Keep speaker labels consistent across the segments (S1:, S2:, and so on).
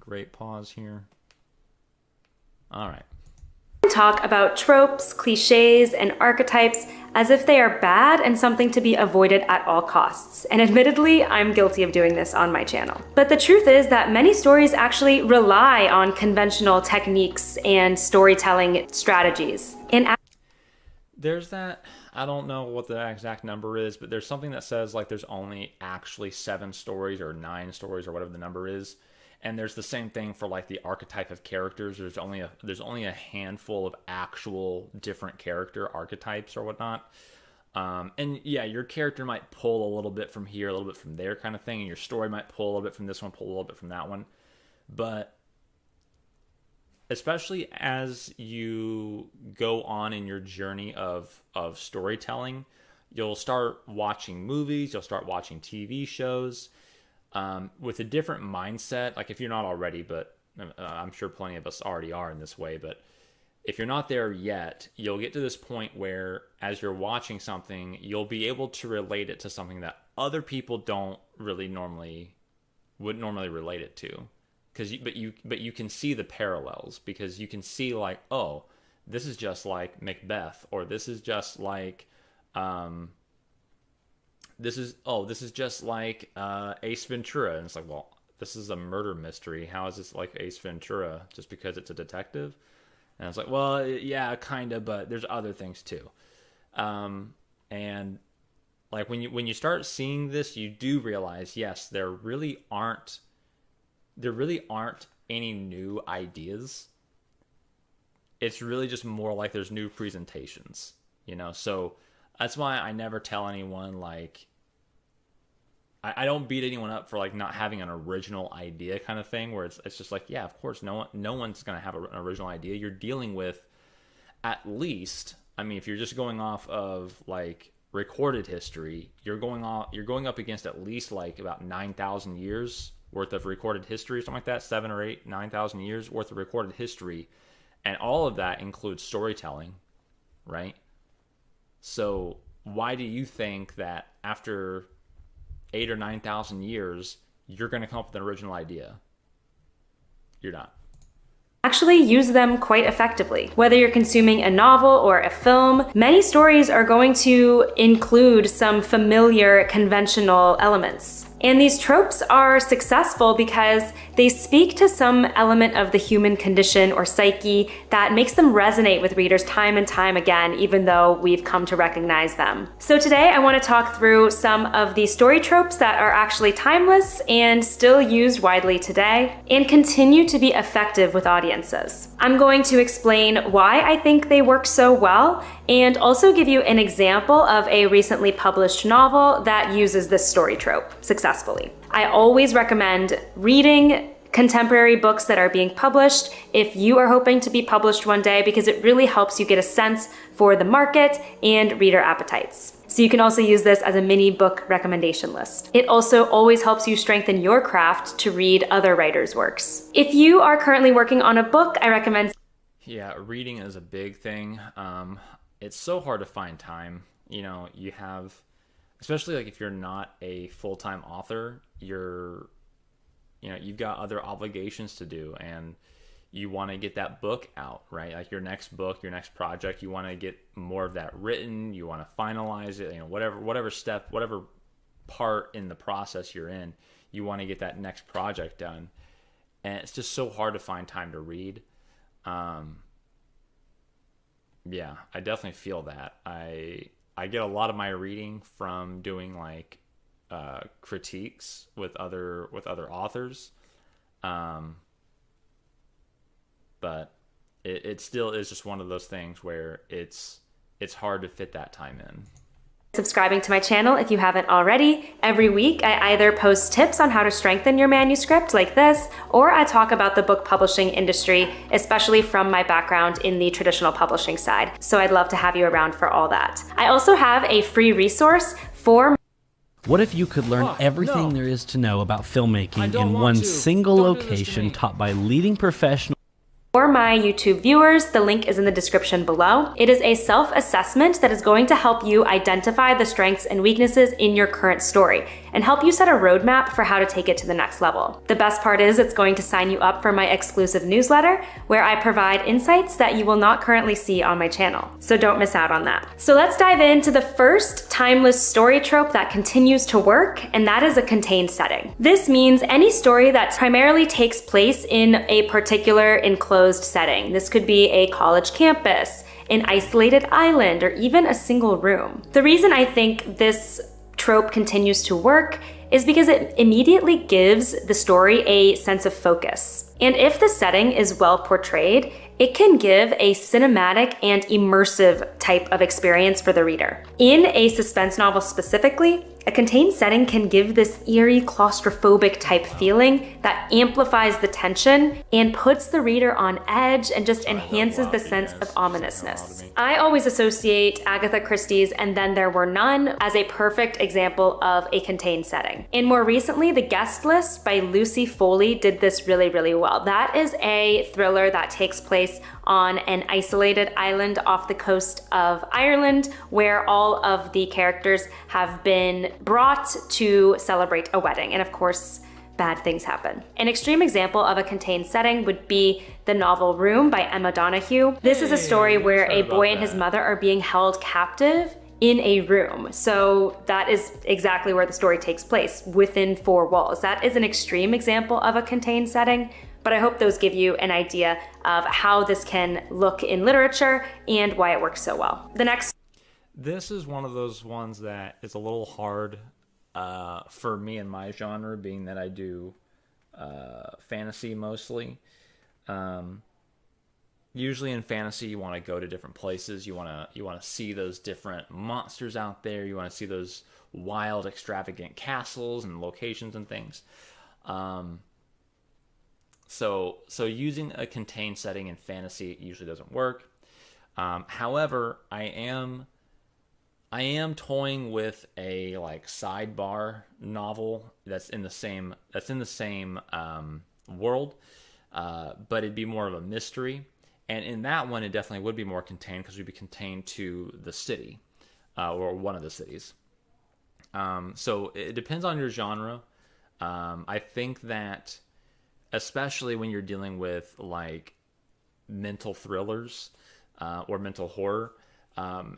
S1: great pause here. All right.
S2: Talk about tropes, cliches, and archetypes as if they are bad and something to be avoided at all costs. And admittedly, I'm guilty of doing this on my channel. But the truth is that many stories actually rely on conventional techniques and storytelling strategies. And
S1: there's that, I don't know what the exact number is, but there's something that says like there's only actually 7 stories or 9 stories or whatever the number is. And there's the same thing for like the archetype of characters. There's only a handful of actual different character archetypes or whatnot. And yeah, your character might pull a little bit from here, a little bit from there kind of thing. And your story might pull a little bit from this one, pull a little bit from that one. But especially as you go on in your journey of storytelling, you'll start watching movies, you'll start watching TV shows, with a different mindset. Like if you're not already, but I'm sure plenty of us already are in this way, but if you're not there yet, you'll get to this point where as you're watching something, you'll be able to relate it to something that other people don't really wouldn't normally relate it to. But you can see the parallels, because you can see like, oh, this is just like Macbeth, or this is just like this is just like Ace Ventura. And it's like, well, this is a murder mystery. How is this like Ace Ventura just because it's a detective? And it's like, well, yeah, kind of, but there's other things too. And like when you start seeing this, you do realize, yes, there really aren't any new ideas. It's really just more like there's new presentations, so that's why I never tell anyone, like, I don't beat anyone up for like not having an original idea kind of thing, where it's just like, yeah, of course, no one's going to have an original idea. You're dealing with, at least, I mean, if you're just going off of like recorded history, you're going up against at least like about 9,000 years worth of recorded history, something like that, 7 or 8, 9,000 years worth of recorded history. And all of that includes storytelling, right? So why do you think that after 8 or 9,000 years, you're going to come up with an original idea? You're not.
S2: Actually use them quite effectively. Whether you're consuming a novel or a film, many stories are going to include some familiar conventional elements. And these tropes are successful because they speak to some element of the human condition or psyche that makes them resonate with readers time and time again, even though we've come to recognize them. So today I want to talk through some of the story tropes that are actually timeless and still used widely today and continue to be effective with audiences. I'm going to explain why I think they work so well, and also give you an example of a recently published novel that uses this story trope successfully. I always recommend reading contemporary books that are being published if you are hoping to be published one day, because it really helps you get a sense for the market and reader appetites. So you can also use this as a mini book recommendation list. It also always helps you strengthen your craft to read other writers' works. If you are currently working on a book, I recommend...
S1: Yeah, reading is a big thing. It's so hard to find time. You have, especially like if you're not a full-time author, you've got other obligations to do, and you want to get that book out, right? Like your next book, your next project, you want to get more of that written, you want to finalize it, whatever step, whatever part in the process you're in, you want to get that next project done. And it's just so hard to find time to read. Yeah, I definitely feel that. I get a lot of my reading from doing like critiques with other authors, but it still is just one of those things where it's hard to fit that time in.
S2: Subscribing to my channel if you haven't already. Every week I either post tips on how to strengthen your manuscript like this, or I talk about the book publishing industry, especially from my background in the traditional publishing side. So I'd love to have you around for all that. I also have a free resource for...
S3: What if you could learn everything there is to know about filmmaking in one single location taught by leading professionals?
S2: For my YouTube viewers, the link is in the description below. It is a self-assessment that is going to help you identify the strengths and weaknesses in your current story and help you set a roadmap for how to take it to the next level. The best part is it's going to sign you up for my exclusive newsletter where I provide insights that you will not currently see on my channel. So don't miss out on that. So let's dive into the first timeless story trope that continues to work, and that is a contained setting. This means any story that primarily takes place in a particular enclosed setting. This could be a college campus, an isolated island, or even a single room. The reason I think this trope continues to work is because it immediately gives the story a sense of focus. And if the setting is well portrayed, it can give a cinematic and immersive type of experience for the reader. In a suspense novel specifically, a contained setting can give this eerie, claustrophobic type feeling that amplifies the tension and puts the reader on edge and just enhances the sense of ominousness. I always associate Agatha Christie's And Then There Were None as a perfect example of a contained setting. And more recently, The Guest List by Lucy Foley did this really, really well. That is a thriller that takes place on an isolated island off the coast of Ireland, where all of the characters have been brought to celebrate a wedding. And of course, bad things happen. An extreme example of a contained setting would be the novel Room by Emma Donoghue. This is a story where a boy and his mother are being held captive in a room. So that is exactly where the story takes place, within four walls. That is an extreme example of a contained setting, but I hope those give you an idea of how this can look in literature and why it works so well.
S1: This is one of those ones that is a little hard for me in my genre, being that I do fantasy mostly. Usually in fantasy, you want to go to different places. You want to see those different monsters out there. You want to see those wild, extravagant castles and locations and things. So using a contained setting in fantasy usually doesn't work. However, I am toying with a like sidebar novel that's in the same world, but it'd be more of a mystery. And in that one, it definitely would be more contained because we'd be contained to the city or one of the cities. So it depends on your genre. I think that especially when you're dealing with like mental thrillers or mental horror,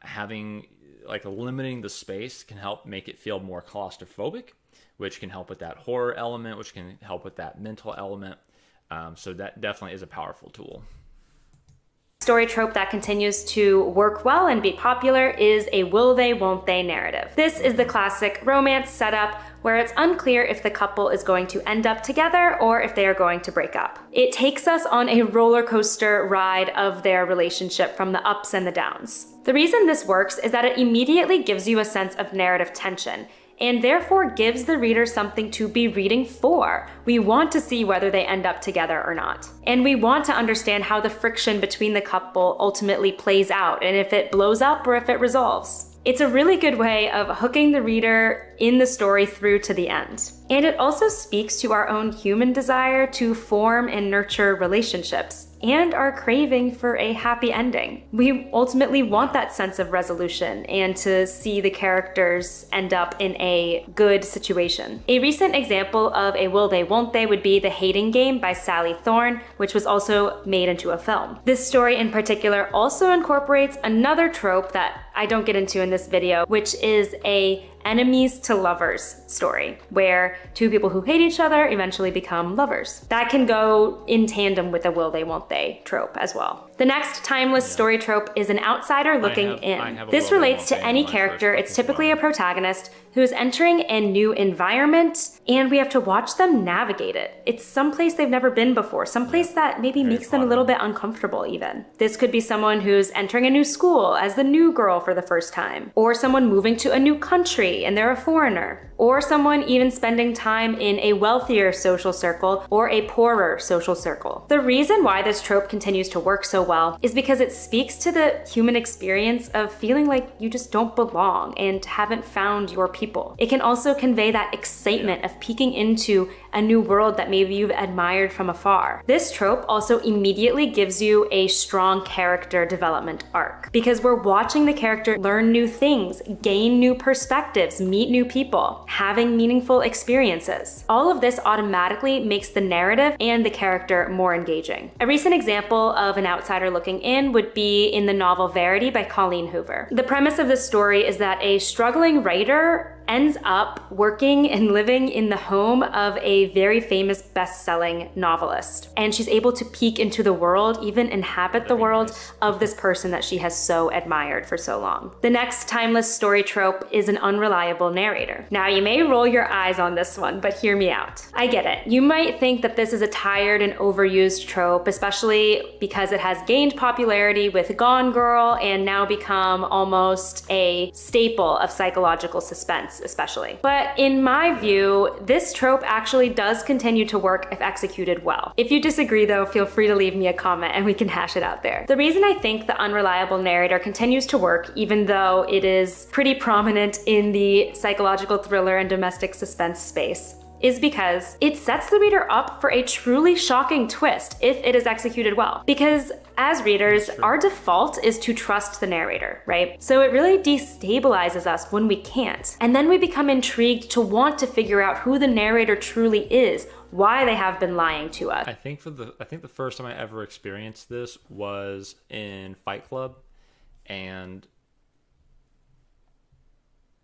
S1: having like limiting the space can help make it feel more claustrophobic, which can help with that horror element, which can help with that mental element. So that definitely is a powerful tool.
S2: Story trope that continues to work well and be popular is a will they, won't they narrative. This is the classic romance setup where it's unclear if the couple is going to end up together or if they are going to break up. It takes us on a roller coaster ride of their relationship from the ups and the downs. The reason this works is that it immediately gives you a sense of narrative tension, and therefore gives the reader something to be reading for. We want to see whether they end up together or not. And we want to understand how the friction between the couple ultimately plays out, and if it blows up or if it resolves. It's a really good way of hooking the reader in the story through to the end. And it also speaks to our own human desire to form and nurture relationships and our craving for a happy ending. We ultimately want that sense of resolution and to see the characters end up in a good situation. A recent example of a will they, won't they would be The Hating Game by Sally Thorne, which was also made into a film. This story in particular also incorporates another trope that I don't get into in this video, which is a enemies to lovers story, where two people who hate each other eventually become lovers. That can go in tandem with a will they, won't they trope as well. The next timeless story trope is an outsider looking in. This relates to any character. It's typically a protagonist who is entering a new environment, and we have to watch them navigate it. It's someplace they've never been before, someplace that maybe makes them a little bit uncomfortable even. This could be someone who's entering a new school as the new girl for the first time, or someone moving to a new country and they're a foreigner, or someone even spending time in a wealthier social circle or a poorer social circle. The reason why this trope continues to work so well is because it speaks to the human experience of feeling like you just don't belong and haven't found your people. It can also convey that excitement of peeking into a new world that maybe you've admired from afar. This trope also immediately gives you a strong character development arc because we're watching the character learn new things, gain new perspectives, meet new people, having meaningful experiences. All of this automatically makes the narrative and the character more engaging. A recent example of an outsider looking in would be in the novel Verity by Colleen Hoover. The premise of this story is that a struggling writer ends up working and living in the home of a very famous best-selling novelist. And she's able to peek into the world, even inhabit the world of this person that she has so admired for so long. The next timeless story trope is an unreliable narrator. Now, you may roll your eyes on this one, but hear me out. I get it. You might think that this is a tired and overused trope, especially because it has gained popularity with Gone Girl and now become almost a staple of psychological suspense, especially. But in my view, this trope actually does continue to work if executed well. If you disagree though, feel free to leave me a comment and we can hash it out there. The reason I think the unreliable narrator continues to work, even though it is pretty prominent in the psychological thriller and domestic suspense space, is because it sets the reader up for a truly shocking twist if it is executed well. Because as readers, our default is to trust the narrator, right? So it really destabilizes us when we can't. And then we become intrigued to want to figure out who the narrator truly is, why they have been lying to us.
S1: I think the first time I ever experienced this was in Fight Club, and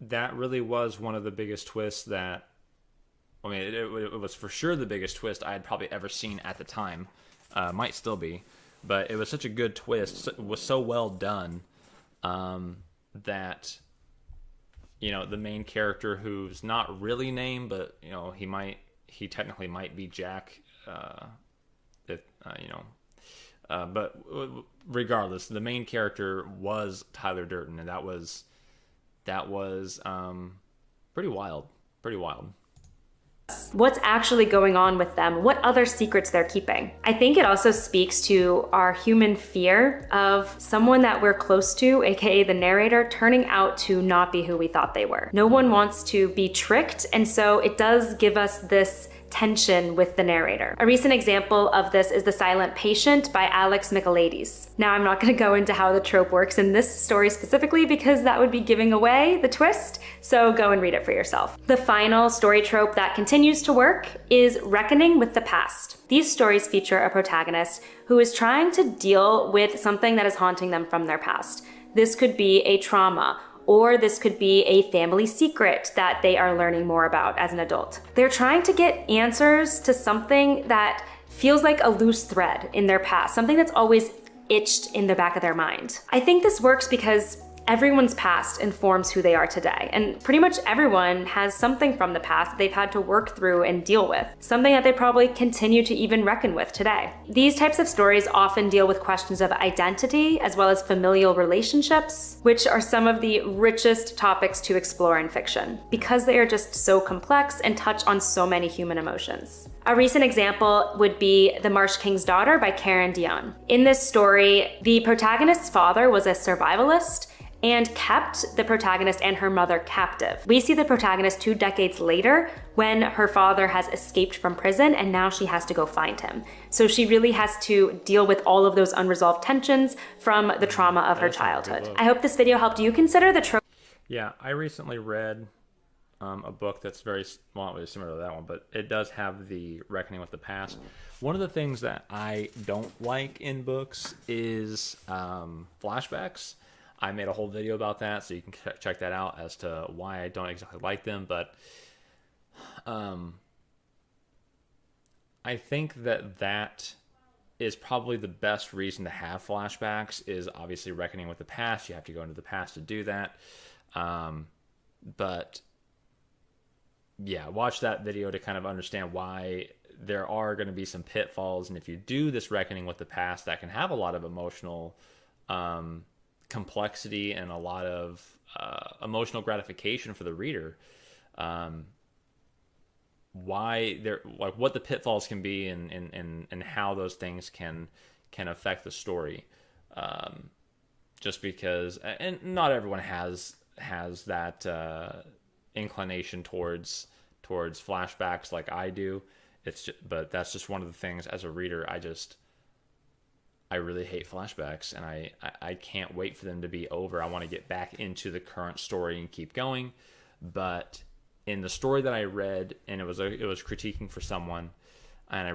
S1: that really was one of the biggest twists that, I mean, it was for sure the biggest twist I had probably ever seen at the time. Might still be. But it was such a good twist. It was so well done that, you know, the main character, who's not really named, but, you know, he technically might be Jack, but regardless, the main character was Tyler Durden, and that was pretty wild.
S2: What's actually going on with them, what other secrets they're keeping. I think it also speaks to our human fear of someone that we're close to, aka the narrator, turning out to not be who we thought they were. No one wants to be tricked, and so it does give us this tension with the narrator. A recent example of this is The Silent Patient by Alex Michaelides. Now, I'm not going to go into how the trope works in this story specifically because that would be giving away the twist, so go and read it for yourself. The final story trope that continues to work is reckoning with the past. These stories feature a protagonist who is trying to deal with something that is haunting them from their past. This could be a trauma, or this could be a family secret that they are learning more about as an adult. They're trying to get answers to something that feels like a loose thread in their past, something that's always itched in the back of their mind. I think this works because everyone's past informs who they are today, and pretty much everyone has something from the past that they've had to work through and deal with, something that they probably continue to even reckon with today. These types of stories often deal with questions of identity as well as familial relationships, which are some of the richest topics to explore in fiction, because they are just so complex and touch on so many human emotions. A recent example would be The Marsh King's Daughter by Karen Dion. In this story, the protagonist's father was a survivalist and kept the protagonist and her mother captive. We see the protagonist 2 decades later when her father has escaped from prison and now she has to go find him. So she really has to deal with all of those unresolved tensions from the trauma of her childhood. I hope this video helped you consider the trope.
S1: Yeah, I recently read a book that's very, well, not really similar to that one, but it does have the reckoning with the past. One of the things that I don't like in books is flashbacks. I made a whole video about that, so you can check that out as to why I don't exactly like them. But I think that is probably the best reason to have flashbacks, is obviously reckoning with the past. You have to go into the past to do that. But yeah, watch that video to kind of understand why there are going to be some pitfalls. And if you do this reckoning with the past, that can have a lot of emotional complexity and a lot of emotional gratification for the reader. Why they're like, what the pitfalls can be, and how those things can can affect the story. Just because, and not everyone has that inclination towards flashbacks like I do. But that's just one of the things as a reader. I really hate flashbacks, and I can't wait for them to be over. I want to get back into the current story and keep going. But in the story that I read, and it was critiquing for someone, and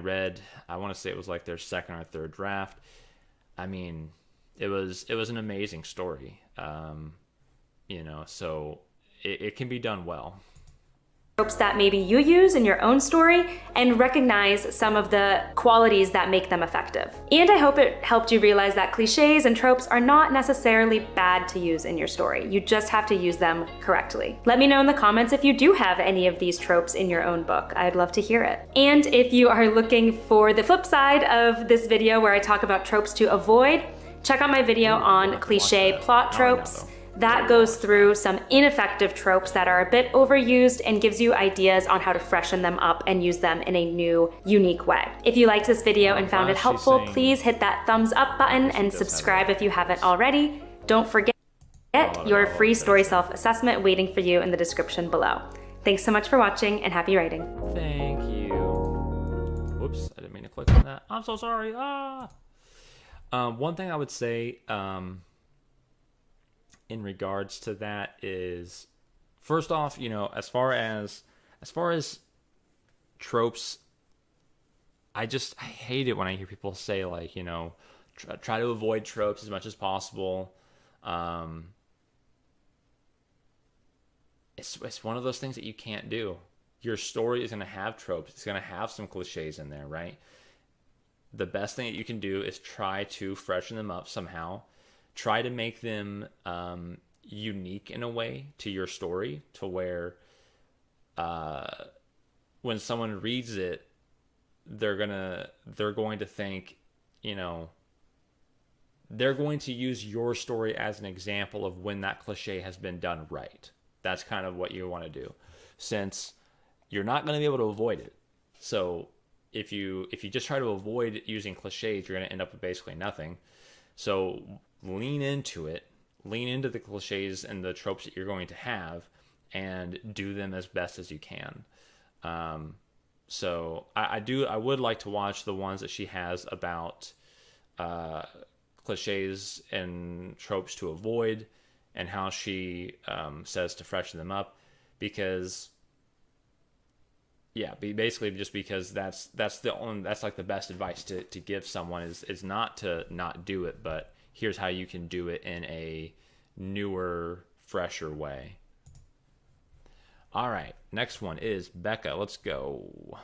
S1: I want to say it was like their second or third draft. I mean, it was an amazing story. So it can be done well.
S2: Tropes that maybe you use in your own story, and recognize some of the qualities that make them effective. And I hope it helped you realize that cliches and tropes are not necessarily bad to use in your story. You just have to use them correctly. Let me know in the comments if you do have any of these tropes in your own book. I'd love to hear it. And if you are looking for the flip side of this video where I talk about tropes to avoid, check out my video on cliche plot tropes. That goes through some ineffective tropes that are a bit overused and gives you ideas on how to freshen them up and use them in a new, unique way. If you liked this video and found it helpful, please hit that thumbs up button and subscribe if you haven't already. Don't forget your free story self-assessment waiting for you in the description below. Thanks so much for watching, and happy writing.
S1: Thank you. Whoops, I didn't mean to click on that. I'm so sorry. One thing I would say, in regards to that is, first off, as far as tropes, I hate it when I hear people say like, try to avoid tropes as much as possible. It's one of those things that you can't do. Your story is going to have tropes. It's going to have some cliches in there, right? The best thing that you can do is try to freshen them up somehow. Try to make them unique in a way to your story, to where when someone reads it, they're going to think, they're going to use your story as an example of when that cliche has been done right. That's kind of what you want to do, since you're not going to be able to avoid it. So if you just try to avoid using cliches, you're going to end up with basically nothing. So lean into it, lean into the cliches and the tropes that you're going to have, and do them as best as you can. So I would like to watch the ones that she has about cliches and tropes to avoid, and how she says to freshen them up, because basically just because that's like the best advice to give someone is not to not do it, but here's how you can do it in a newer, fresher way. All right, next one is Becca. Let's go.